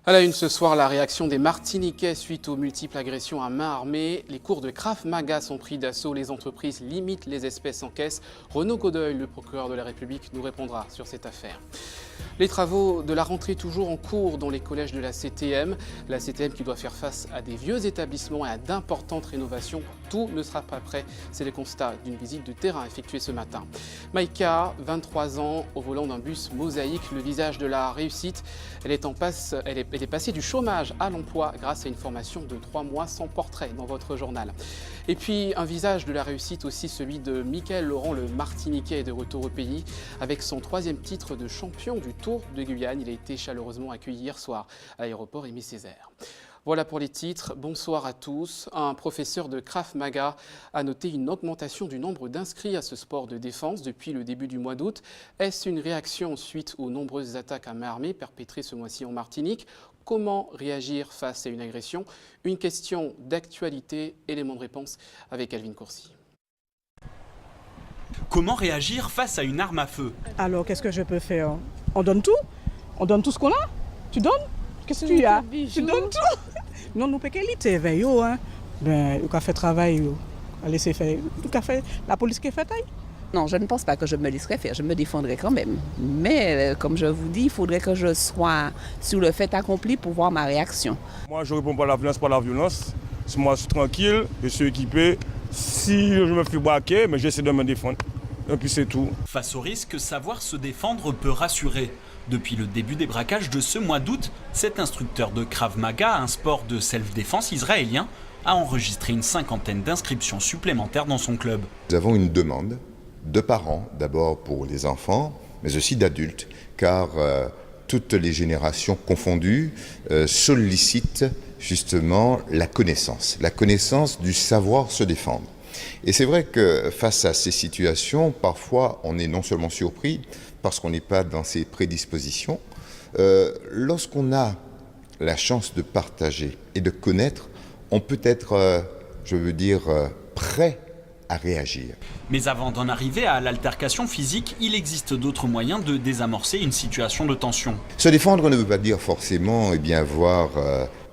À la une ce soir, la réaction des Martiniquais suite aux multiples agressions à main armée. Les cours de Krav Maga sont pris d'assaut, les entreprises limitent les espèces en caisse. Renaud Godeuil, le procureur de la République, nous répondra sur cette affaire. Les travaux de la rentrée toujours en cours dans les collèges de la CTM. La CTM qui doit faire face à des vieux établissements et à d'importantes rénovations. Tout ne sera pas prêt. C'est le constat d'une visite de terrain effectuée ce matin. Maïka, 23 ans, au volant d'un bus mosaïque, le visage de la réussite. Elle est passée du chômage à l'emploi grâce à une formation de 3 mois sans portrait dans votre journal. Et puis un visage de la réussite aussi, celui de Mickaël Laurent, le Martiniquais, est de retour au pays. Avec son 3e titre de champion du Tour de Guyane, il a été chaleureusement accueilli hier soir à l'aéroport Aimé Césaire. Voilà pour les titres. Bonsoir à tous. Un professeur de Krav Maga a noté une augmentation du nombre d'inscrits à ce sport de défense depuis le début du mois d'août. Est-ce une réaction suite aux nombreuses attaques à main armée perpétrées ce mois-ci en Martinique? Comment réagir face à une agression? Une question d'actualité, élément de réponse avec Alvin Courcy. Comment réagir face à une arme à feu? Alors, qu'est-ce que je peux faire? On donne tout? On donne tout ce qu'on a? Tu donnes? Qu'est-ce que tu as? Tu donnes tout? Non, nous pas qualité, hein. Ben, il a fait travail, a laissé faire. Il a fait la police qui a fait. Non, je ne pense pas que je me laisserais faire, je me défendrai quand même. Mais comme je vous dis, il faudrait que je sois sur le fait accompli pour voir ma réaction. Moi, je ne réponds pas à la violence par la violence. Moi, je suis tranquille, je suis équipé. Si je me fais braquer, mais j'essaie de me défendre. Et puis c'est tout. Face au risque, savoir se défendre peut rassurer. Depuis le début des braquages de ce mois d'août, cet instructeur de Krav Maga, un sport de self-défense israélien, a enregistré une 50aine d'inscriptions supplémentaires dans son club. Nous avons une demande de parents, d'abord pour les enfants, mais aussi d'adultes, car toutes les générations confondues sollicitent justement la connaissance du savoir se défendre. Et c'est vrai que face à ces situations, parfois on est non seulement surpris, parce qu'on n'est pas dans ses prédispositions. Lorsqu'on a la chance de partager et de connaître, on peut être, prêt à réagir. Mais avant d'en arriver à l'altercation physique, il existe d'autres moyens de désamorcer une situation de tension. Se défendre ne veut pas dire forcément avoir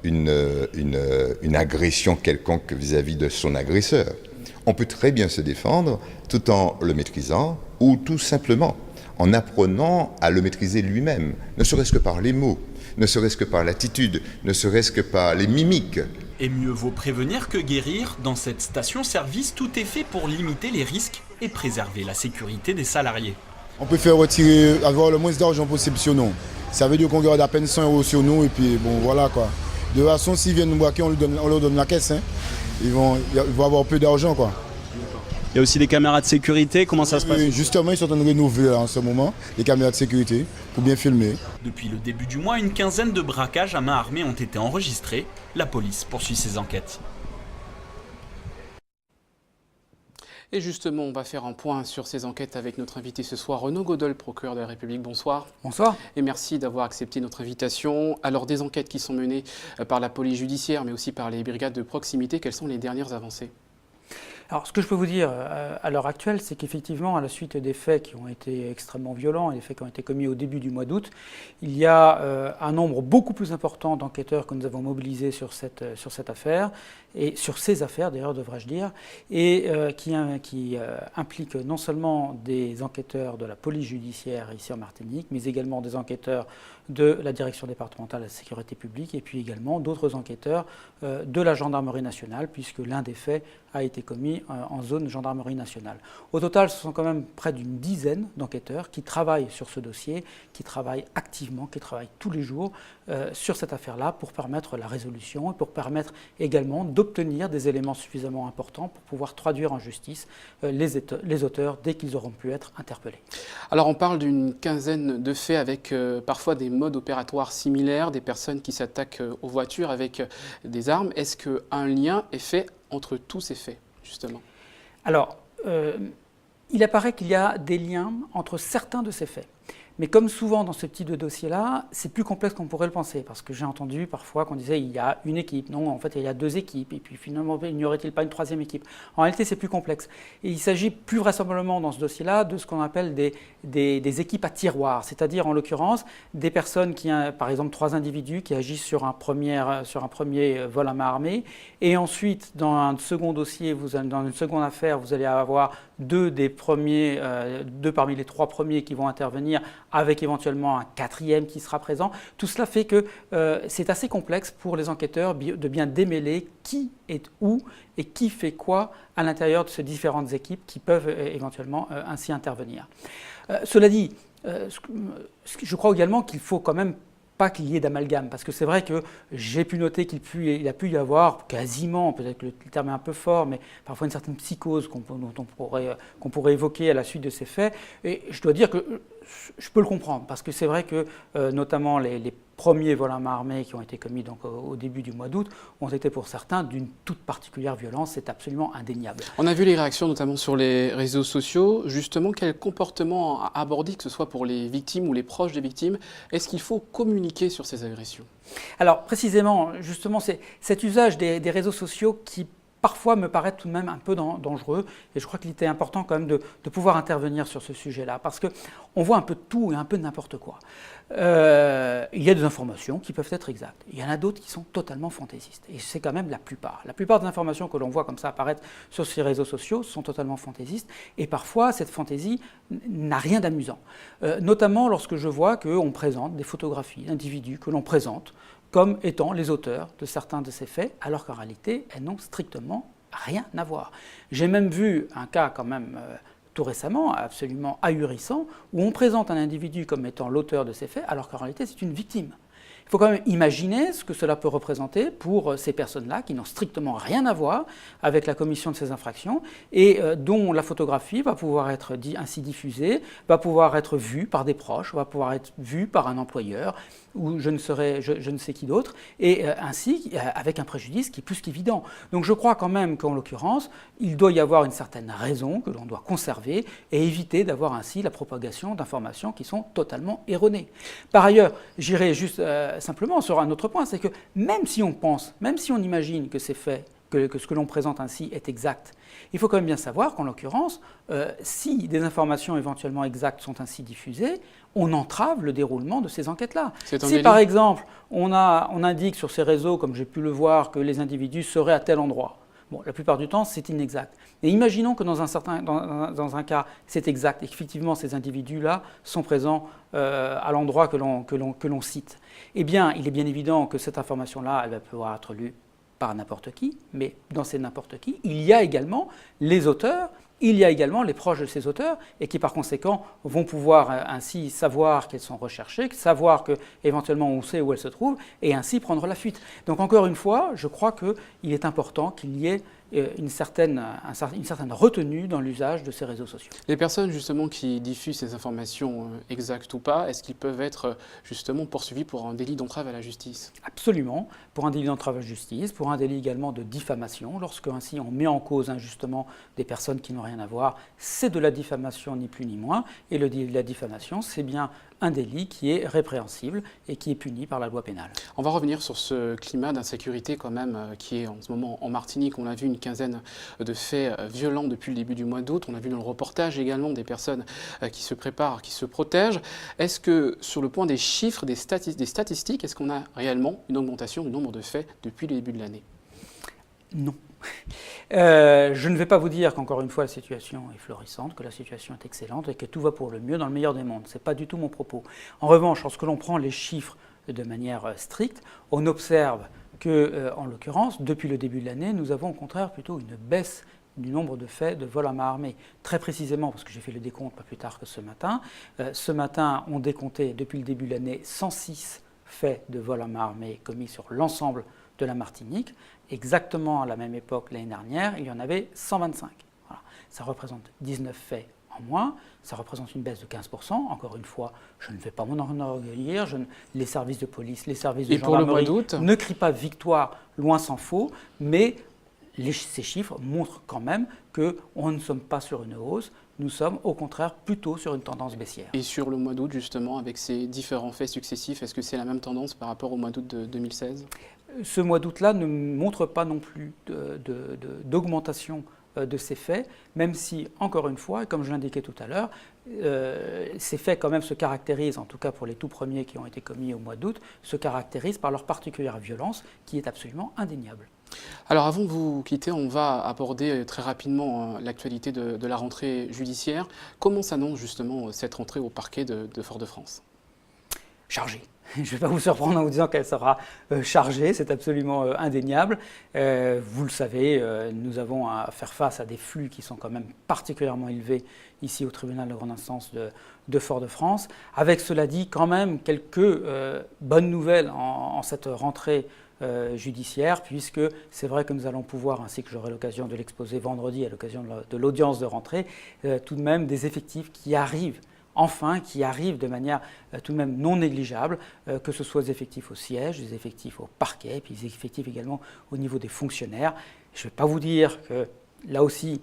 une agression quelconque vis-à-vis de son agresseur. On peut très bien se défendre tout en le maîtrisant ou tout simplement en apprenant à le maîtriser lui-même, ne serait-ce que par les mots, ne serait-ce que par l'attitude, ne serait-ce que par les mimiques. Et mieux vaut prévenir que guérir. Dans cette station-service, tout est fait pour limiter les risques et préserver la sécurité des salariés. On peut faire retirer, avoir le moins d'argent possible sur nous. Ça veut dire qu'on garde à peine 100 € sur nous et puis bon voilà quoi. De toute façon, s'ils viennent nous braquer, on leur donne la caisse. Hein. Ils vont avoir peu d'argent quoi. Il y a aussi des caméras de sécurité, comment ça se passe? Justement, ils sont en train de rénover en ce moment les caméras de sécurité pour bien filmer. Depuis le début du mois, une quinzaine de braquages à main armée ont été enregistrés. La police poursuit ses enquêtes. Et justement, on va faire un point sur ces enquêtes avec notre invité ce soir, Renaud Godeuil, procureur de la République. Bonsoir. Bonsoir. Et merci d'avoir accepté notre invitation. Alors, des enquêtes qui sont menées par la police judiciaire, mais aussi par les brigades de proximité, quelles sont les dernières avancées ? Alors, ce que je peux vous dire à l'heure actuelle, c'est qu'effectivement, à la suite des faits qui ont été extrêmement violents et des faits qui ont été commis au début du mois d'août, il y a un nombre beaucoup plus important d'enquêteurs que nous avons mobilisés sur cette affaire, et sur ces affaires d'ailleurs, devrais-je dire, et qui implique non seulement des enquêteurs de la police judiciaire ici en Martinique, mais également des enquêteurs de la direction départementale de la sécurité publique, et puis également d'autres enquêteurs de la gendarmerie nationale, puisque l'un des faits a été commis en zone gendarmerie nationale. Au total, ce sont quand même près d'une dizaine d'enquêteurs qui travaillent sur ce dossier, qui travaillent activement, qui travaillent tous les jours sur cette affaire-là pour permettre la résolution et pour permettre également d'obtenir des éléments suffisamment importants pour pouvoir traduire en justice les auteurs dès qu'ils auront pu être interpellés. Alors on parle d'une quinzaine de faits avec parfois des modes opératoires similaires, des personnes qui s'attaquent aux voitures avec des armes. Est-ce qu'un lien est fait entre tous ces faits, justement? Alors, il apparaît qu'il y a des liens entre certains de ces faits. Mais comme souvent dans ce type de dossier-là, c'est plus complexe qu'on pourrait le penser, parce que j'ai entendu parfois qu'on disait il y a une équipe. Non, en fait, il y a 2 équipes, et puis finalement, il n'y aurait-il pas une 3e équipe? En réalité, c'est plus complexe. Et il s'agit plus vraisemblablement dans ce dossier-là de ce qu'on appelle des équipes à tiroir, c'est-à-dire en l'occurrence des personnes qui, par exemple 3 individus qui agissent sur un premier vol à main armée, et ensuite dans un second dossier, dans une seconde affaire, vous allez avoir 2 parmi les 3 premiers qui vont intervenir, avec éventuellement un 4e qui sera présent. Tout cela fait que c'est assez complexe pour les enquêteurs de bien démêler qui est où et qui fait quoi à l'intérieur de ces différentes équipes qui peuvent éventuellement ainsi intervenir. Cela dit, je crois également qu'il faut quand même pas qu'il y ait d'amalgame, parce que c'est vrai que j'ai pu noter qu'il a pu y avoir quasiment, peut-être que le terme est un peu fort, mais parfois une certaine psychose qu'on pourrait évoquer à la suite de ces faits. Et je dois dire que je peux le comprendre, parce que c'est vrai que notamment les premiers vols à main armée qui ont été commis donc, au début du mois d'août ont été pour certains d'une toute particulière violence, c'est absolument indéniable. On a vu les réactions notamment sur les réseaux sociaux. Justement, quel comportement aborder, que ce soit pour les victimes ou les proches des victimes? Est-ce qu'il faut communiquer sur ces agressions? Alors précisément, justement, c'est cet usage des réseaux sociaux qui parfois me paraît tout de même un peu dangereux, et je crois qu'il était important quand même de pouvoir intervenir sur ce sujet-là, parce qu'on voit un peu de tout et un peu de n'importe quoi. Il y a des informations qui peuvent être exactes, il y en a d'autres qui sont totalement fantaisistes, et c'est quand même la plupart. La plupart des informations que l'on voit comme ça apparaître sur ces réseaux sociaux sont totalement fantaisistes, et parfois cette fantaisie n'a rien d'amusant. Notamment lorsque je vois qu'on présente des photographies d'individus que l'on présente comme étant les auteurs de certains de ces faits, alors qu'en réalité, elles n'ont strictement rien à voir. J'ai même vu un cas quand même tout récemment, absolument ahurissant, où on présente un individu comme étant l'auteur de ces faits, alors qu'en réalité, c'est une victime. Il faut quand même imaginer ce que cela peut représenter pour ces personnes-là qui n'ont strictement rien à voir avec la commission de ces infractions et dont la photographie va pouvoir être ainsi diffusée, va pouvoir être vue par des proches, va pouvoir être vue par un employeur ou je ne sais qui d'autre, et ainsi avec un préjudice qui est plus qu'évident. Donc je crois quand même qu'en l'occurrence, il doit y avoir une certaine raison que l'on doit conserver et éviter d'avoir ainsi la propagation d'informations qui sont totalement erronées. Par ailleurs, j'irai juste simplement sur un autre point, c'est que même si on pense, même si on imagine que c'est fait, que ce que l'on présente ainsi est exact, il faut quand même bien savoir qu'en l'occurrence, si des informations éventuellement exactes sont ainsi diffusées, on entrave le déroulement de ces enquêtes-là. Si par exemple, on indique sur ces réseaux, comme j'ai pu le voir, que les individus seraient à tel endroit, bon, la plupart du temps, c'est inexact. Et imaginons que dans un cas, c'est exact et qu'effectivement ces individus-là sont présents à l'endroit que l'on cite. Eh bien, il est bien évident que cette information-là, elle va pouvoir être lue par n'importe qui, mais dans ces n'importe qui, il y a également les auteurs, il y a également les proches de ces auteurs, et qui par conséquent vont pouvoir ainsi savoir qu'elles sont recherchées, savoir qu'éventuellement on sait où elles se trouvent, et ainsi prendre la fuite. Donc encore une fois, je crois qu'il est important qu'il y ait une certaine retenue dans l'usage de ces réseaux sociaux. Les personnes justement qui diffusent ces informations exactes ou pas, est-ce qu'ils peuvent être justement poursuivis pour un délit d'entrave à la justice? Absolument, pour un délit d'entrave à la justice, pour un délit également de diffamation, lorsque ainsi on met en cause injustement des personnes qui n'ont rien à voir, c'est de la diffamation ni plus ni moins, et le délit de la diffamation, c'est bien un délit qui est répréhensible et qui est puni par la loi pénale. On va revenir sur ce climat d'insécurité quand même qui est en ce moment en Martinique. On a vu une quinzaine de faits violents depuis le début du mois d'août. On a vu dans le reportage également des personnes qui se préparent, qui se protègent. Est-ce que sur le point des chiffres, des statistiques, est-ce qu'on a réellement une augmentation du nombre de faits depuis le début de l'année? Non. Je ne vais pas vous dire qu'encore une fois la situation est florissante, que la situation est excellente et que tout va pour le mieux dans le meilleur des mondes. Ce n'est pas du tout mon propos. En revanche, lorsque l'on prend les chiffres de manière stricte, on observe que, en l'occurrence, depuis le début de l'année, nous avons au contraire plutôt une baisse du nombre de faits de vol à main armée. Très précisément, parce que j'ai fait le décompte pas plus tard que ce matin. Ce matin, on décomptait depuis le début de l'année 106 faits de vol à main armée commis sur l'ensemble de la Martinique. Exactement à la même époque l'année dernière, il y en avait 125. Voilà. Ça représente 19 faits en moins, ça représente une baisse de 15%. Encore une fois, je ne vais pas m'en enorgueillir, les services de police, les services de gendarmerie ne crient pas victoire, loin s'en faut, mais ces chiffres montrent quand même qu'on ne sommes pas sur une hausse, nous sommes au contraire plutôt sur une tendance baissière. Et sur le mois d'août, justement, avec ces différents faits successifs, est-ce que c'est la même tendance par rapport au mois d'août de 2016 ? Ce mois d'août-là ne montre pas non plus d'augmentation de ces faits, même si, encore une fois, comme je l'indiquais tout à l'heure, ces faits quand même se caractérisent, en tout cas pour les tout premiers qui ont été commis au mois d'août, se caractérisent par leur particulière violence qui est absolument indéniable. Alors avant de vous quitter, on va aborder très rapidement l'actualité de la rentrée judiciaire. Comment s'annonce justement cette rentrée au parquet de Fort-de-France ? Chargée. Je ne vais pas vous surprendre en vous disant qu'elle sera chargée, c'est absolument indéniable. Vous le savez, nous avons à faire face à des flux qui sont quand même particulièrement élevés ici au tribunal de grande instance de Fort-de-France. Avec cela dit, quand même quelques bonnes nouvelles en cette rentrée judiciaire, puisque c'est vrai que nous allons pouvoir, ainsi que j'aurai l'occasion de l'exposer vendredi à l'occasion de l'audience de rentrée, tout de même des effectifs qui arrivent de manière tout de même non négligeable, que ce soit des effectifs au siège, des effectifs au parquet, puis des effectifs également au niveau des fonctionnaires. Je ne vais pas vous dire que là aussi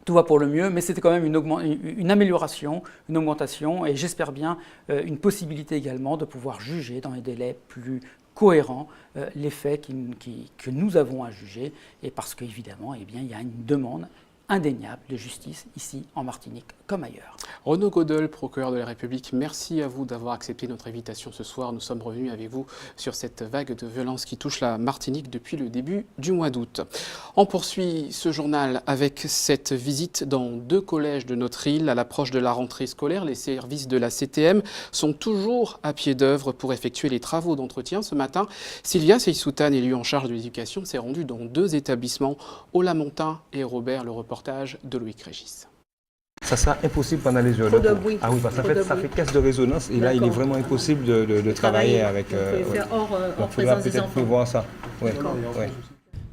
tout va pour le mieux, mais c'était quand même une amélioration, une augmentation, et j'espère bien une possibilité également de pouvoir juger dans les délais plus cohérents les faits que nous avons à juger, et parce qu'évidemment, eh bien, il y a une demande indéniable de justice ici en Martinique comme ailleurs. Renaud Godel, procureur de la République, merci à vous d'avoir accepté notre invitation ce soir. Nous sommes revenus avec vous sur cette vague de violence qui touche la Martinique depuis le début du mois d'août. On poursuit ce journal avec cette visite dans 2 collèges de notre île. À l'approche de la rentrée scolaire, les services de la CTM sont toujours à pied d'œuvre pour effectuer les travaux d'entretien. Ce matin, Sylvia Seyssoutane, élue en charge de l'éducation, s'est rendue dans 2 établissements, Olamontin et Robert, le reportage de Loïc Régis. Ça sera impossible pendant les heures. Ah oui, parce que ça fait caisse de résonance et là il est vraiment impossible de travailler avec. En présence des enfants. Peut-être prévoir ça. Ouais.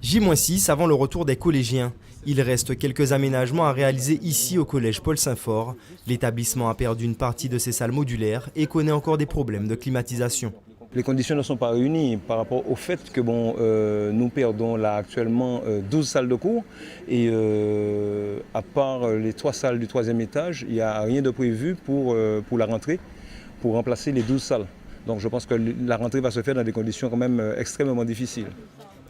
J-6 avant le retour des collégiens. Il reste quelques aménagements à réaliser ici au collège Paul Saint-Fort. L'établissement a perdu une partie de ses salles modulaires et connaît encore des problèmes de climatisation. Les conditions ne sont pas réunies par rapport au fait que nous perdons là actuellement 12 salles de cours et à part les 3 salles du 3e étage, il n'y a rien de prévu pour la rentrée pour remplacer les 12 salles. Donc je pense que la rentrée va se faire dans des conditions quand même extrêmement difficiles.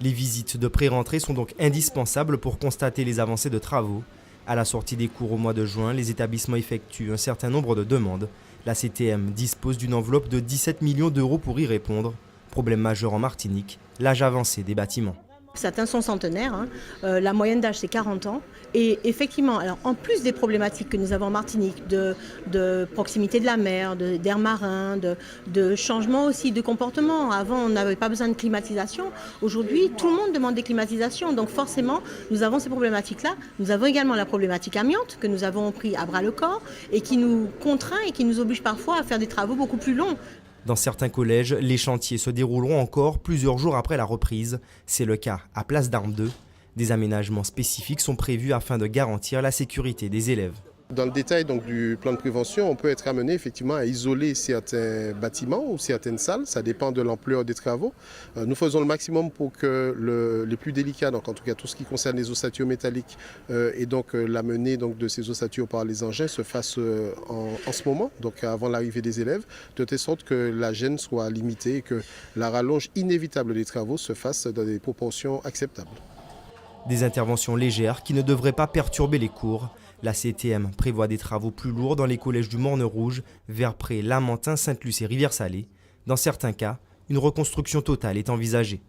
Les visites de pré-rentrée sont donc indispensables pour constater les avancées de travaux. À la sortie des cours au mois de juin, les établissements effectuent un certain nombre de demandes. La CTM dispose d'une enveloppe de 17 millions d'euros pour y répondre. Problème majeur en Martinique, l'âge avancé des bâtiments. Certains sont centenaires, la moyenne d'âge c'est 40 ans. Et effectivement, alors, en plus des problématiques que nous avons en Martinique, de proximité de la mer, d'air marin, de changement aussi de comportement. Avant, on n'avait pas besoin de climatisation. Aujourd'hui, tout le monde demande des climatisations. Donc forcément, nous avons ces problématiques-là. Nous avons également la problématique amiante que nous avons pris à bras-le-corps et qui nous contraint et qui nous oblige parfois à faire des travaux beaucoup plus longs. Dans certains collèges, les chantiers se dérouleront encore plusieurs jours après la reprise. C'est le cas à Place d'Armes 2. Des aménagements spécifiques sont prévus afin de garantir la sécurité des élèves. Dans le détail du plan de prévention, on peut être amené effectivement à isoler certains bâtiments ou certaines salles, ça dépend de l'ampleur des travaux. Nous faisons le maximum pour que les plus délicats, donc en tout cas tout ce qui concerne les ossatures métalliques et donc l'amener de ces ossatures par les engins se fasse en ce moment, donc avant l'arrivée des élèves, de telle sorte que la gêne soit limitée et que la rallonge inévitable des travaux se fasse dans des proportions acceptables. Des interventions légères qui ne devraient pas perturber les cours. La CTM prévoit des travaux plus lourds dans les collèges du Morne-Rouge, Verpré, Lamentin, Sainte-Luce et Rivière-Salée. Dans certains cas, une reconstruction totale est envisagée.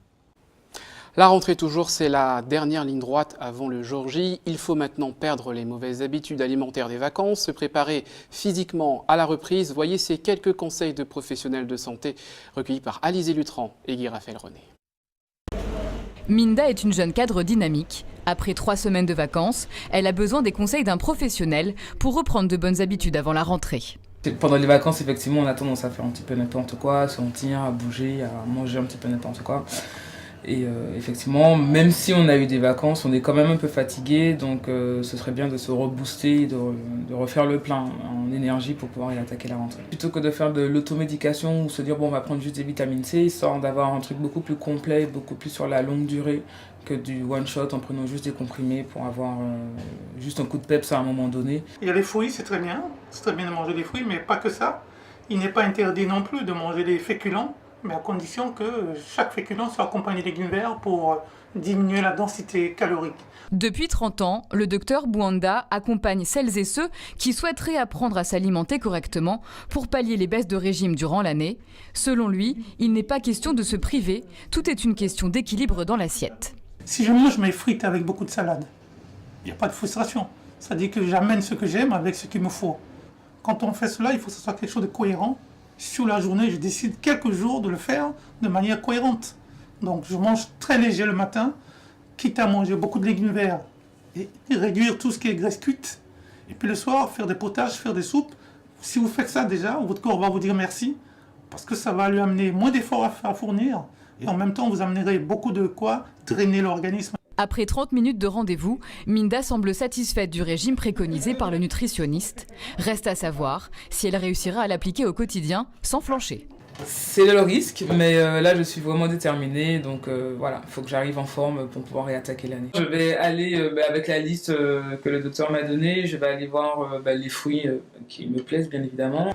La rentrée toujours, c'est la dernière ligne droite avant le jour J. Il faut maintenant perdre les mauvaises habitudes alimentaires des vacances, se préparer physiquement à la reprise. Voyez ces quelques conseils de professionnels de santé recueillis par Alizé Lutran et Guy Raphaël René. Minda est une jeune cadre dynamique. Après 3 semaines de vacances, elle a besoin des conseils d'un professionnel pour reprendre de bonnes habitudes avant la rentrée. Pendant les vacances, effectivement, on a tendance à faire un petit peu n'importe quoi, à sentir, à bouger, à manger un petit peu n'importe quoi. Et effectivement, même si on a eu des vacances, on est quand même un peu fatigué, donc ce serait bien de se rebooster, de refaire le plein en énergie pour pouvoir y attaquer la rentrée. Plutôt que de faire de l'automédication ou se dire bon on va prendre juste des vitamines C, histoire d'avoir un truc beaucoup plus complet, beaucoup plus sur la longue durée que du one-shot en prenant juste des comprimés pour avoir juste un coup de peps à un moment donné. Il y a les fruits, c'est très bien de manger des fruits, mais pas que ça. Il n'est pas interdit non plus de manger des féculents, mais à condition que chaque féculent soit accompagné de légumes verts pour diminuer la densité calorique. Depuis 30 ans, le docteur Bouanda accompagne celles et ceux qui souhaiteraient apprendre à s'alimenter correctement pour pallier les baisses de régime durant l'année. Selon lui, il n'est pas question de se priver, tout est une question d'équilibre dans l'assiette. Si je mange mes frites avec beaucoup de salade, il n'y a pas de frustration. Ça dit que j'amène ce que j'aime avec ce qu'il me faut. Quand on fait cela, il faut que ce soit quelque chose de cohérent. Sur la journée, je décide quelques jours de le faire de manière cohérente. Donc je mange très léger le matin, quitte à manger beaucoup de légumes verts et réduire tout ce qui est graisse cuite. Et puis le soir, faire des potages, faire des soupes. Si vous faites ça déjà, votre corps va vous dire merci, parce que ça va lui amener moins d'efforts à fournir, et en même temps, vous amènerez beaucoup de quoi drainer l'organisme. Après 30 minutes de rendez-vous, Minda semble satisfaite du régime préconisé par le nutritionniste. Reste à savoir si elle réussira à l'appliquer au quotidien sans flancher. C'est le risque, mais là je suis vraiment déterminée, donc voilà, il faut que j'arrive en forme pour pouvoir réattaquer l'année. Je vais aller avec la liste que le docteur m'a donnée, je vais aller voir les fruits qui me plaisent bien évidemment.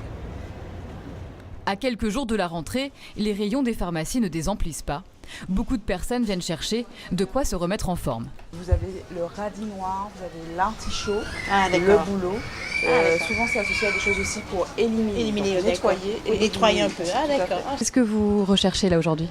À quelques jours de la rentrée, les rayons des pharmacies ne désemplissent pas. Beaucoup de personnes viennent chercher de quoi se remettre en forme. Vous avez le radis noir, vous avez l'artichaut, d'accord. le bouleau. Souvent c'est associé à des choses aussi pour éliminer donc, nettoyer. Et nettoyer un peu. Ah d'accord. Qu'est-ce que vous recherchez là aujourd'hui ?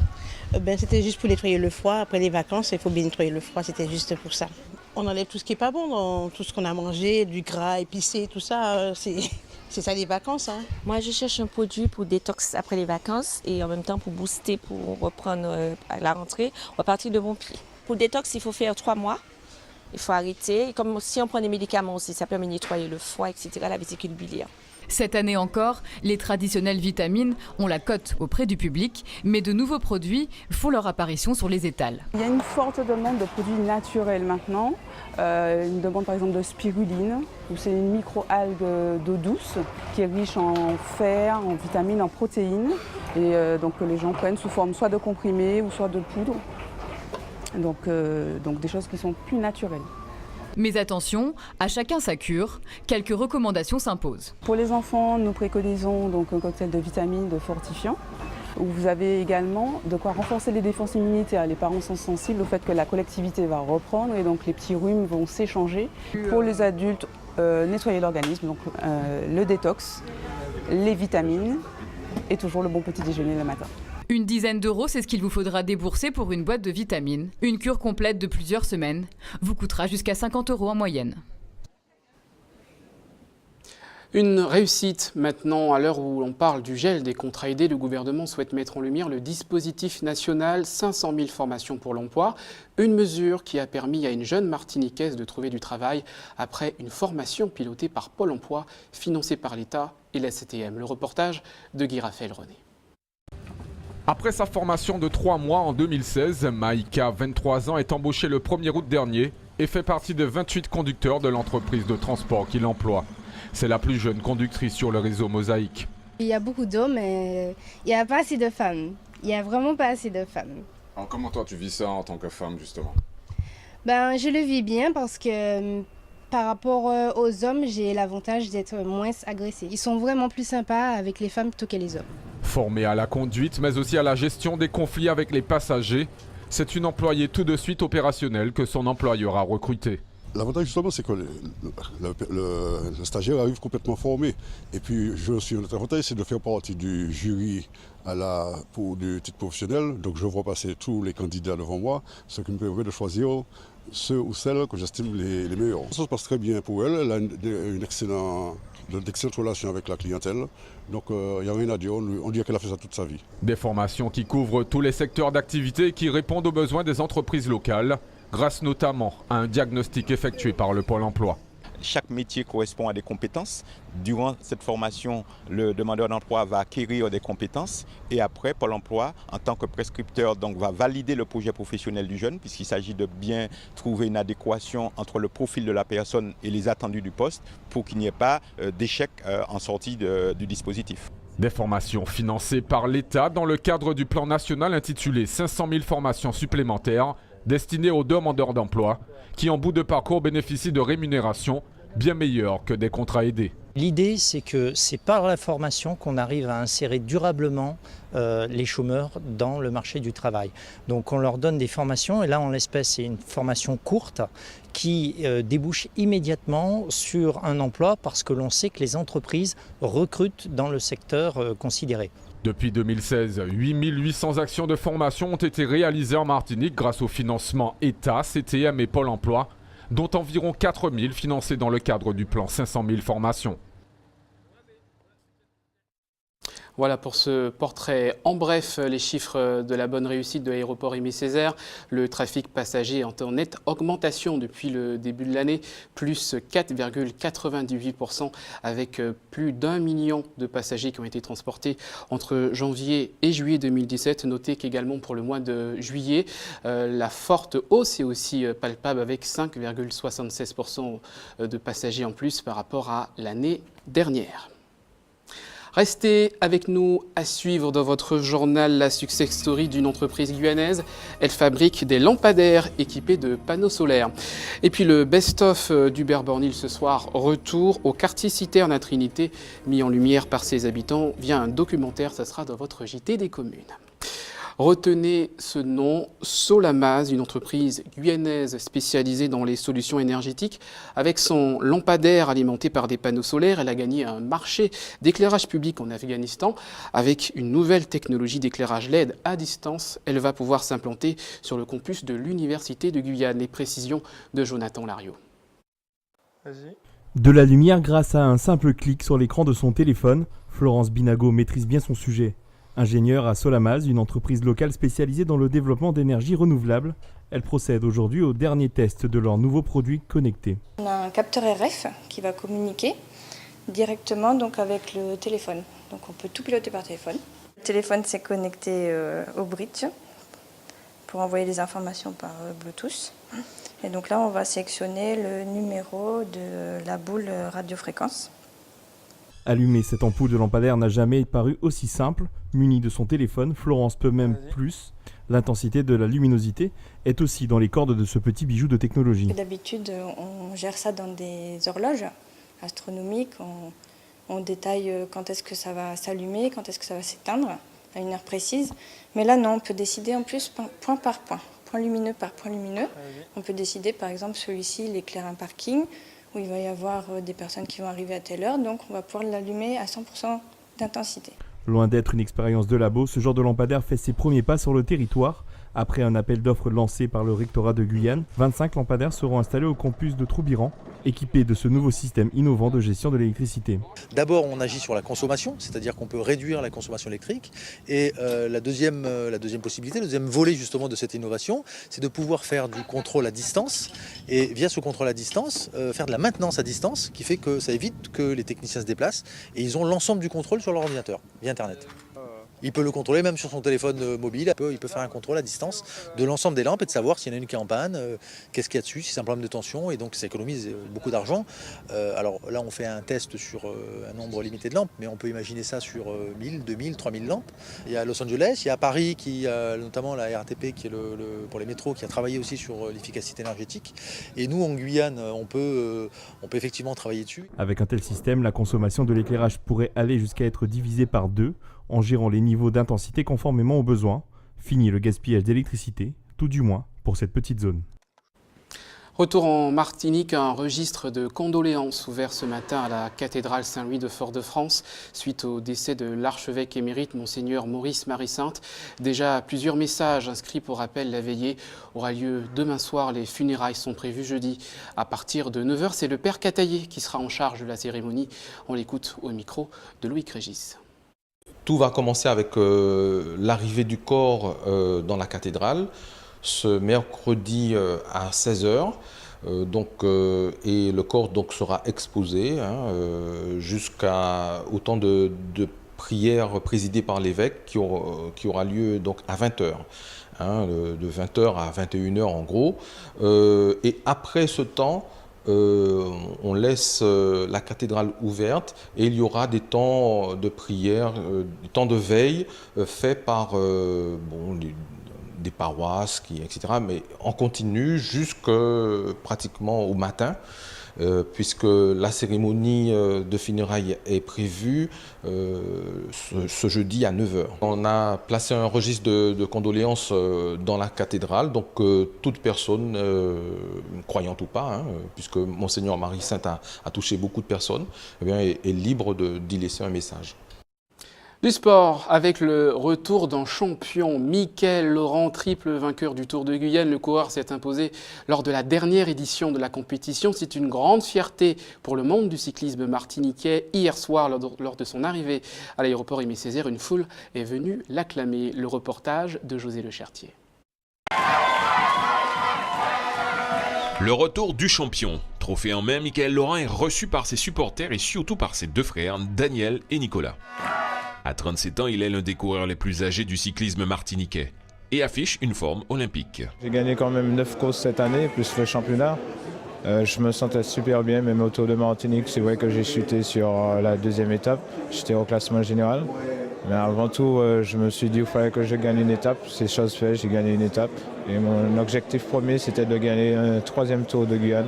C'était juste pour nettoyer le froid. Après les vacances, il faut bien nettoyer le froid, c'était juste pour ça. On enlève tout ce qui n'est pas bon, dans tout ce qu'on a mangé, du gras épicé, tout ça, c'est ça les vacances. Hein. Moi, je cherche un produit pour détox après les vacances et en même temps pour booster, pour reprendre à la rentrée. On va partir de bon pied. Pour détox, il faut faire 3 mois. Il faut arrêter. Et comme si on prend des médicaments aussi, ça permet de nettoyer le foie, etc., la vésicule biliaire. Cette année encore, les traditionnelles vitamines ont la cote auprès du public, mais de nouveaux produits font leur apparition sur les étals. Il y a une forte demande de produits naturels maintenant. Une demande par exemple de spiruline, où c'est une micro-algue d'eau douce qui est riche en fer, en vitamines, en protéines. Et donc que les gens prennent sous forme soit de comprimés ou soit de poudre. Donc des choses qui sont plus naturelles. Mais attention, à chacun sa cure, quelques recommandations s'imposent. Pour les enfants, nous préconisons donc un cocktail de vitamines, de fortifiants, où vous avez également de quoi renforcer les défenses immunitaires. Les parents sont sensibles au fait que la collectivité va reprendre et donc les petits rhumes vont s'échanger. Pour les adultes, nettoyer l'organisme, donc le détox, les vitamines et toujours le bon petit déjeuner le matin. Une dizaine d'euros, c'est ce qu'il vous faudra débourser pour une boîte de vitamines. Une cure complète de plusieurs semaines vous coûtera jusqu'à 50 € en moyenne. Une réussite maintenant, à l'heure où l'on parle du gel des contrats aidés, le gouvernement souhaite mettre en lumière le dispositif national 500 000 formations pour l'emploi, une mesure qui a permis à une jeune Martiniquaise de trouver du travail après une formation pilotée par Pôle emploi, financée par l'État et la CTM. Le reportage de Guy Raphaël René. Après sa formation de 3 mois en 2016, Maïka, 23 ans, est embauchée le 1er août dernier et fait partie des 28 conducteurs de l'entreprise de transport qui l'emploie. C'est la plus jeune conductrice sur le réseau Mosaïque. Il y a beaucoup d'hommes, mais il n'y a pas assez de femmes. Il n'y a vraiment pas assez de femmes. Alors comment toi tu vis ça en tant que femme justement ? Je le vis bien parce que par rapport aux hommes, j'ai l'avantage d'être moins agressée. Ils sont vraiment plus sympas avec les femmes plutôt que les hommes. Formée à la conduite, mais aussi à la gestion des conflits avec les passagers, c'est une employée tout de suite opérationnelle que son employeur a recrutée. L'avantage justement, c'est que le stagiaire arrive complètement formé. Et puis, notre avantage, c'est de faire partie du jury du titre professionnel. Donc, je vois passer tous les candidats devant moi, ce qui me permet de choisir ceux ou celles que j'estime les meilleurs. Ça se passe très bien pour elle. Elle a une excellente relation avec la clientèle. Donc, il n'y a rien à dire. On dirait qu'elle a fait ça toute sa vie. Des formations qui couvrent tous les secteurs d'activité et qui répondent aux besoins des entreprises locales, grâce notamment à un diagnostic effectué par le Pôle emploi. Chaque métier correspond à des compétences. Durant cette formation, le demandeur d'emploi va acquérir des compétences et après, Pôle emploi, en tant que prescripteur, va valider le projet professionnel du jeune puisqu'il s'agit de bien trouver une adéquation entre le profil de la personne et les attendus du poste pour qu'il n'y ait pas d'échec en sortie du dispositif. Des formations financées par l'État dans le cadre du plan national intitulé 500 000 formations supplémentaires destinée aux demandeurs d'emploi qui, en bout de parcours, bénéficient de rémunérations bien meilleures que des contrats aidés. L'idée, c'est que c'est par la formation qu'on arrive à insérer durablement les chômeurs dans le marché du travail. Donc on leur donne des formations, et là en l'espèce c'est une formation courte qui débouche immédiatement sur un emploi parce que l'on sait que les entreprises recrutent dans le secteur considéré. Depuis 2016, 8800 actions de formation ont été réalisées en Martinique grâce au financement État, CTM et Pôle emploi, dont environ 4000 financés dans le cadre du plan 500 000 formations. Voilà pour ce portrait. En bref, les chiffres de la bonne réussite de l'aéroport Aimé Césaire. Le trafic passager est en nette augmentation depuis le début de l'année, plus 4,98% avec plus d'1 million de passagers qui ont été transportés entre janvier et juillet 2017. Notez qu'également pour le mois de juillet, la forte hausse est aussi palpable avec 5,76% de passagers en plus par rapport à l'année dernière. Restez avec nous à suivre dans votre journal la success story d'une entreprise guyanaise. Elle fabrique des lampadaires équipés de panneaux solaires. Et puis le best-of d'Hubert Bornil ce soir, retour au quartier citerne à Trinité, mis en lumière par ses habitants via un documentaire. Ça sera dans votre JT des communes. Retenez ce nom, Solamaz, une entreprise guyanaise spécialisée dans les solutions énergétiques. Avec son lampadaire alimenté par des panneaux solaires, elle a gagné un marché d'éclairage public en Afghanistan. Avec une nouvelle technologie d'éclairage LED à distance, elle va pouvoir s'implanter sur le campus de l'Université de Guyane. Les précisions de Jonathan Lariot. De la lumière grâce à un simple clic sur l'écran de son téléphone, Florence Binago maîtrise bien son sujet. Ingénieure à Solamaz, une entreprise locale spécialisée dans le développement d'énergie renouvelable, elle procède aujourd'hui au dernier test de leur nouveau produit connecté. On a un capteur RF qui va communiquer directement donc avec le téléphone. Donc on peut tout piloter par téléphone. Le téléphone s'est connecté au bridge pour envoyer des informations par Bluetooth. Et donc là on va sélectionner le numéro de la boule radiofréquence. Allumer cette ampoule de lampadaire n'a jamais paru aussi simple. Munie de son téléphone, Florence peut même plus. L'intensité de la luminosité est aussi dans les cordes de ce petit bijou de technologie. D'habitude, on gère ça dans des horloges astronomiques. On détaille quand est-ce que ça va s'allumer, quand est-ce que ça va s'éteindre, à une heure précise. Mais là, non, on peut décider en plus point par point, point lumineux par point lumineux. On peut décider, par exemple, celui-ci, il éclaire un parking, où il va y avoir des personnes qui vont arriver à telle heure, donc on va pouvoir l'allumer à 100% d'intensité. Loin d'être une expérience de labo, ce genre de lampadaire fait ses premiers pas sur le territoire. Après un appel d'offres lancé par le rectorat de Guyane, 25 lampadaires seront installés au campus de Troubiran, équipés de ce nouveau système innovant de gestion de l'électricité. D'abord, on agit sur la consommation, c'est-à-dire qu'on peut réduire la consommation électrique. Et la deuxième possibilité, le deuxième volet justement de cette innovation, c'est de pouvoir faire du contrôle à distance. Et via ce contrôle à distance, faire de la maintenance à distance, qui fait que ça évite que les techniciens se déplacent. Et ils ont l'ensemble du contrôle sur leur ordinateur, via Internet. Il peut le contrôler même sur son téléphone mobile, il peut faire un contrôle à distance de l'ensemble des lampes et de savoir s'il y en a une qui est en panne, qu'est-ce qu'il y a dessus, si c'est un problème de tension, et donc ça économise beaucoup d'argent. Alors là on fait un test sur un nombre limité de lampes, mais on peut imaginer ça sur 1000, 2000, 3000 lampes. Il y a Los Angeles, il y a Paris, qui a notamment la RATP qui est pour les métros, qui a travaillé aussi sur l'efficacité énergétique. Et nous en Guyane, on peut effectivement travailler dessus. Avec un tel système, la consommation de l'éclairage pourrait aller jusqu'à être divisée par 2, en gérant les niveaux d'intensité conformément aux besoins. Fini le gaspillage d'électricité, tout du moins pour cette petite zone. Retour en Martinique, un registre de condoléances ouvert ce matin à la cathédrale Saint-Louis de Fort-de-France suite au décès de l'archevêque émérite Monseigneur Maurice Marie-Sainte. Déjà plusieurs messages inscrits pour rappel la veillée aura lieu demain soir. Les funérailles sont prévues jeudi à partir de 9h. C'est le père Cataillé qui sera en charge de la cérémonie. On l'écoute au micro de Loïc Régis. Tout va commencer avec l'arrivée du corps dans la cathédrale ce mercredi à 16h. Et le corps donc sera exposé jusqu'au temps de prière présidée par l'évêque qui aura lieu donc à 20h. De 20h à 21h en gros. Et après ce temps, on laisse la cathédrale ouverte et il y aura des temps de prière, des temps de veille faits par des paroisses, etc. Mais on continue jusque pratiquement au matin. Puisque la cérémonie de funérailles est prévue ce jeudi à 9h. On a placé un registre de condoléances dans la cathédrale, donc toute personne, croyante ou pas, puisque Monseigneur Marie-Sainte a touché beaucoup de personnes, eh bien, est libre d'y laisser un message. Du sport, avec le retour d'un champion, Mickaël Laurent, triple vainqueur du Tour de Guyane. Le coureur s'est imposé lors de la dernière édition de la compétition. C'est une grande fierté pour le monde du cyclisme martiniquais. Hier soir, lors de son arrivée à l'aéroport Aimé Césaire, une foule est venue l'acclamer. Le reportage de José Lechertier. Le retour du champion. Trophée en main, Mickaël Laurent est reçu par ses supporters et surtout par ses deux frères, Daniel et Nicolas. À 37 ans, il est l'un des coureurs les plus âgés du cyclisme martiniquais et affiche une forme olympique. J'ai gagné quand même 9 courses cette année, plus le championnat. Je me sentais super bien, même au Tour de Martinique, c'est vrai que j'ai chuté sur la deuxième étape. J'étais au classement général. Mais avant tout, je me suis dit qu'il fallait que je gagne une étape. C'est chose faite, j'ai gagné une étape. Et mon objectif premier, c'était de gagner un 3e Tour de Guyane.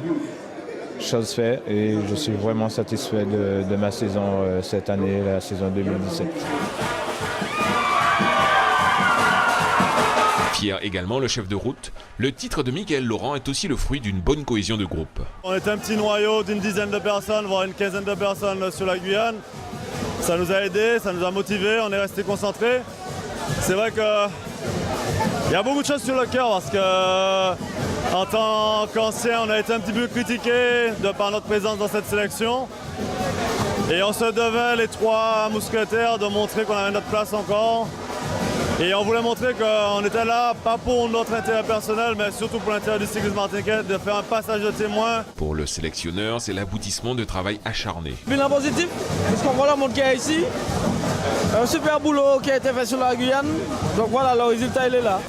Chose faite, et je suis vraiment satisfait de ma saison cette année, la saison 2017. Fier également, le chef de route, le titre de Mickaël Laurent est aussi le fruit d'une bonne cohésion de groupe. On est un petit noyau d'une dizaine de personnes, voire une quinzaine de personnes sur la Guyane. Ça nous a aidés, ça nous a motivés, on est restés concentrés. C'est vrai qu'il y a beaucoup de choses sur le cœur parce que en tant qu'ancien, on a été un petit peu critiqué de par notre présence dans cette sélection. Et on se devait, les 3 mousquetaires, de montrer qu'on avait notre place encore. Et on voulait montrer qu'on était là, pas pour notre intérêt personnel, mais surtout pour l'intérêt du cyclisme martiniquais, de faire un passage de témoin. Pour le sélectionneur, c'est l'aboutissement de travail acharné. Bilan positif, parce qu'on voit le monde qui est ici. Un super boulot qui a été fait sur la Guyane. Donc voilà, le résultat, il est là.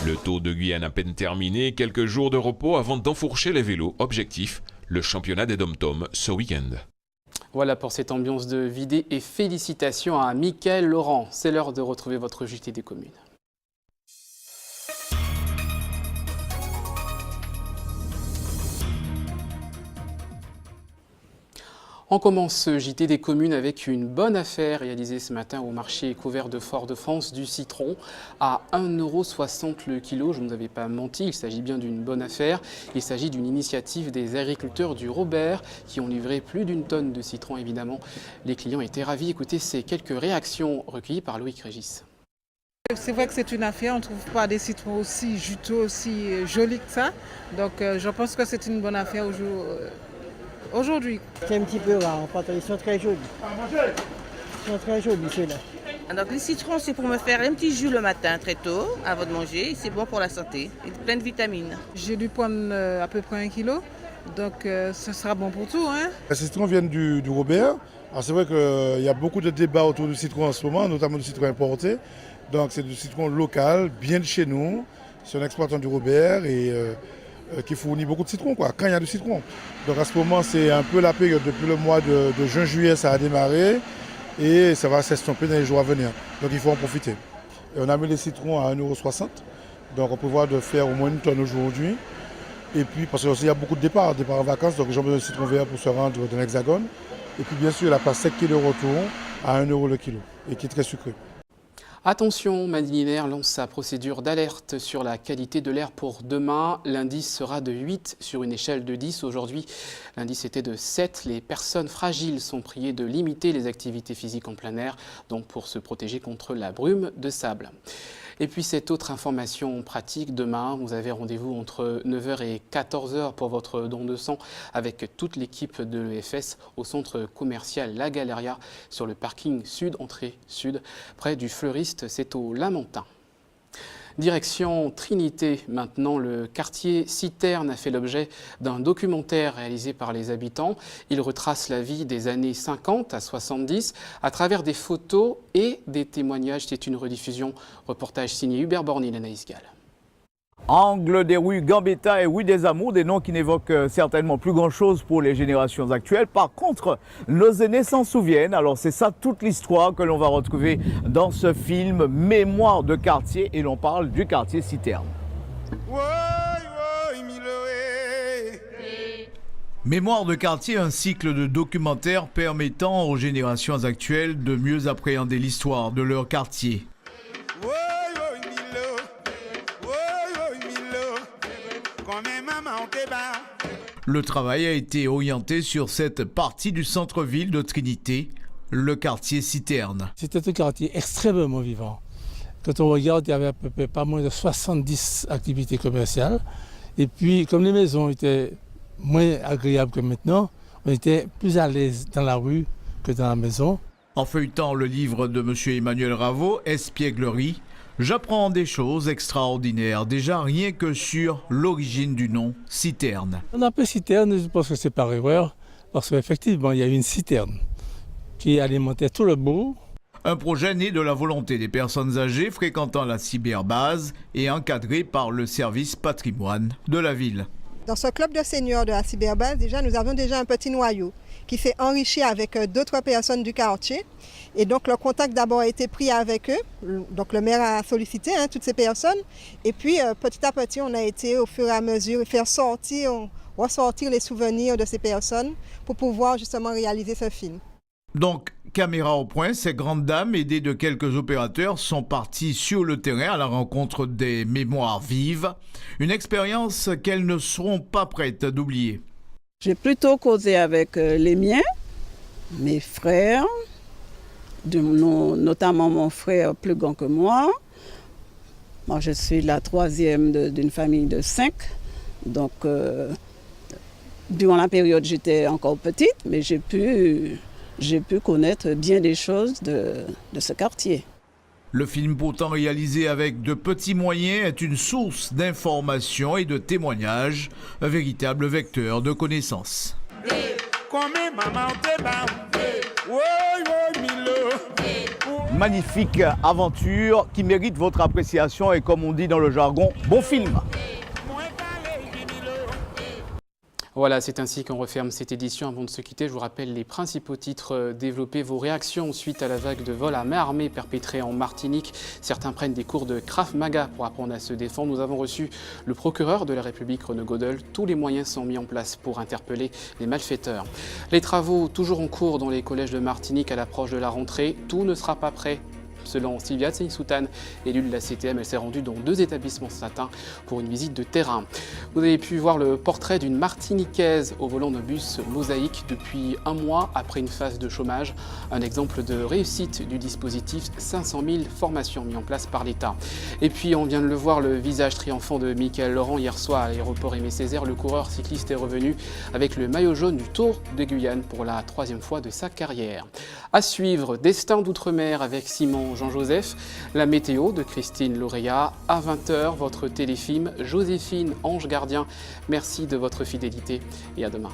Le Tour de Guyane à peine terminé, quelques jours de repos avant d'enfourcher les vélos. Objectif, le championnat des dom-tom ce week-end. Voilà pour cette ambiance de vidéo et félicitations à Mickaël Laurent. C'est l'heure de retrouver votre JT des communes. On commence ce JT des communes avec une bonne affaire réalisée ce matin au marché couvert de Fort-de-France du citron à 1,60 € le kilo. Je ne vous avais pas menti, il s'agit bien d'une bonne affaire. Il s'agit d'une initiative des agriculteurs du Robert qui ont livré plus d'une tonne de citron évidemment. Les clients étaient ravis. Écoutez ces quelques réactions recueillies par Loïc Régis. C'est vrai que c'est une affaire, on ne trouve pas des citrons aussi juteux, aussi jolis que ça. Donc je pense que c'est une bonne affaire aujourd'hui. C'est un petit peu rare, ils sont très jolis. Ils sont très jolis ceux-là. Donc les citrons, c'est pour me faire un petit jus le matin très tôt, avant de manger. C'est bon pour la santé, et plein de vitamines. J'ai dû prendre à peu près 1 kilo, donc ce sera bon pour tout. Les citrons viennent du Robert. Alors c'est vrai qu'il y a beaucoup de débats autour du citron en ce moment, notamment du citron importé. Donc c'est du citron local, bien de chez nous. C'est un exploitant du Robert et qui fournit beaucoup de citron, quand il y a du citron. Donc à ce moment, c'est un peu la période, depuis le mois de juin-juillet, ça a démarré et ça va s'estomper dans les jours à venir. Donc il faut en profiter. Et on a mis les citrons à 1,60 €, donc on prévoit de faire au moins 1 tonne aujourd'hui. Et puis, parce qu'il y a beaucoup de départs en vacances, donc les gens ont besoin de citron vert pour se rendre dans l'Hexagone. Et puis bien sûr, la passe sec qui est de retour à 1 € le kilo et qui est très sucré. Attention, Madeleine lance sa procédure d'alerte sur la qualité de l'air pour demain. L'indice sera de 8 sur une échelle de 10. Aujourd'hui, l'indice était de 7. Les personnes fragiles sont priées de limiter les activités physiques en plein air, donc pour se protéger contre la brume de sable. Et puis cette autre information pratique, demain, vous avez rendez-vous entre 9 h et 14 h pour votre don de sang avec toute l'équipe de l'EFS au centre commercial La Galeria sur le parking sud, entrée sud, près du fleuriste, c'est au Lamentin. Direction Trinité, maintenant, le quartier Citerne a fait l'objet d'un documentaire réalisé par les habitants. Il retrace la vie des années 50 à 70 à travers des photos et des témoignages. C'est une rediffusion, reportage signé Hubert Bornil et Anaïs Gall. Angle des rues Gambetta et rue des Amours, des noms qui n'évoquent certainement plus grand-chose pour les générations actuelles. Par contre, nos aînés s'en souviennent. Alors c'est ça toute l'histoire que l'on va retrouver dans ce film Mémoire de quartier, et l'on parle du quartier Citerne. Mémoire de quartier, un cycle de documentaires permettant aux générations actuelles de mieux appréhender l'histoire de leur quartier. Le travail a été orienté sur cette partie du centre-ville de Trinité, le quartier Citerne. C'était un quartier extrêmement vivant. Quand on regarde, il y avait à peu près pas moins de 70 activités commerciales. Et puis, comme les maisons étaient moins agréables que maintenant, on était plus à l'aise dans la rue que dans la maison. En feuilletant le livre de M. Emmanuel Ravo, Espièglerie, j'apprends des choses extraordinaires, déjà rien que sur l'origine du nom Citerne. On appelle Citerne, je pense que c'est par erreur, parce qu'effectivement, il y a une citerne qui alimentait tout le bourg. Un projet né de la volonté des personnes âgées fréquentant la cyberbase et encadré par le service patrimoine de la ville. Dans ce club de seniors de la cyberbase, nous avons déjà un petit noyau qui s'est enrichi avec d'autres personnes du quartier. Et donc le contact d'abord a été pris avec eux. Donc le maire a sollicité toutes ces personnes. Et puis petit à petit, on a été au fur et à mesure faire ressortir les souvenirs de ces personnes pour pouvoir justement réaliser ce film. Donc, caméra au point, ces grandes dames, aidées de quelques opérateurs, sont parties sur le terrain à la rencontre des mémoires vives. Une expérience qu'elles ne seront pas prêtes d'oublier. J'ai plutôt causé avec les miens, mes frères, notamment mon frère plus grand que moi. Moi, je suis la troisième d'une famille de 5. Donc, durant la période, j'étais encore petite, mais j'ai pu connaître bien des choses de ce quartier. Le film, pourtant réalisé avec de petits moyens, est une source d'informations et de témoignages, un véritable vecteur de connaissances. Magnifique aventure qui mérite votre appréciation et, comme on dit dans le jargon, bon film. Voilà, c'est ainsi qu'on referme cette édition. Avant de se quitter, je vous rappelle les principaux titres développés, vos réactions suite à la vague de vols à main armée perpétrée en Martinique. Certains prennent des cours de Krav Maga pour apprendre à se défendre. Nous avons reçu le procureur de la République, Renaud Godel. Tous les moyens sont mis en place pour interpeller les malfaiteurs. Les travaux toujours en cours dans les collèges de Martinique à l'approche de la rentrée. Tout ne sera pas prêt. Selon Sylvia Tseng-Soutane, élue de la CTM, elle s'est rendue dans 2 établissements ce matin pour une visite de terrain. Vous avez pu voir le portrait d'une Martiniquaise au volant d'un bus mosaïque depuis 1 mois après une phase de chômage. Un exemple de réussite du dispositif 500 000 formations mises en place par l'État. Et puis on vient de le voir, le visage triomphant de Mickaël Laurent hier soir à l'aéroport Aimé Césaire. Le coureur cycliste est revenu avec le maillot jaune du Tour de Guyane pour la 3e fois de sa carrière. À suivre, Destin d'outre-mer avec Simon Jean-Joseph, la météo de Christine Lauréat. À 20h, votre téléfilm Joséphine, ange gardien. Merci de votre fidélité et à demain.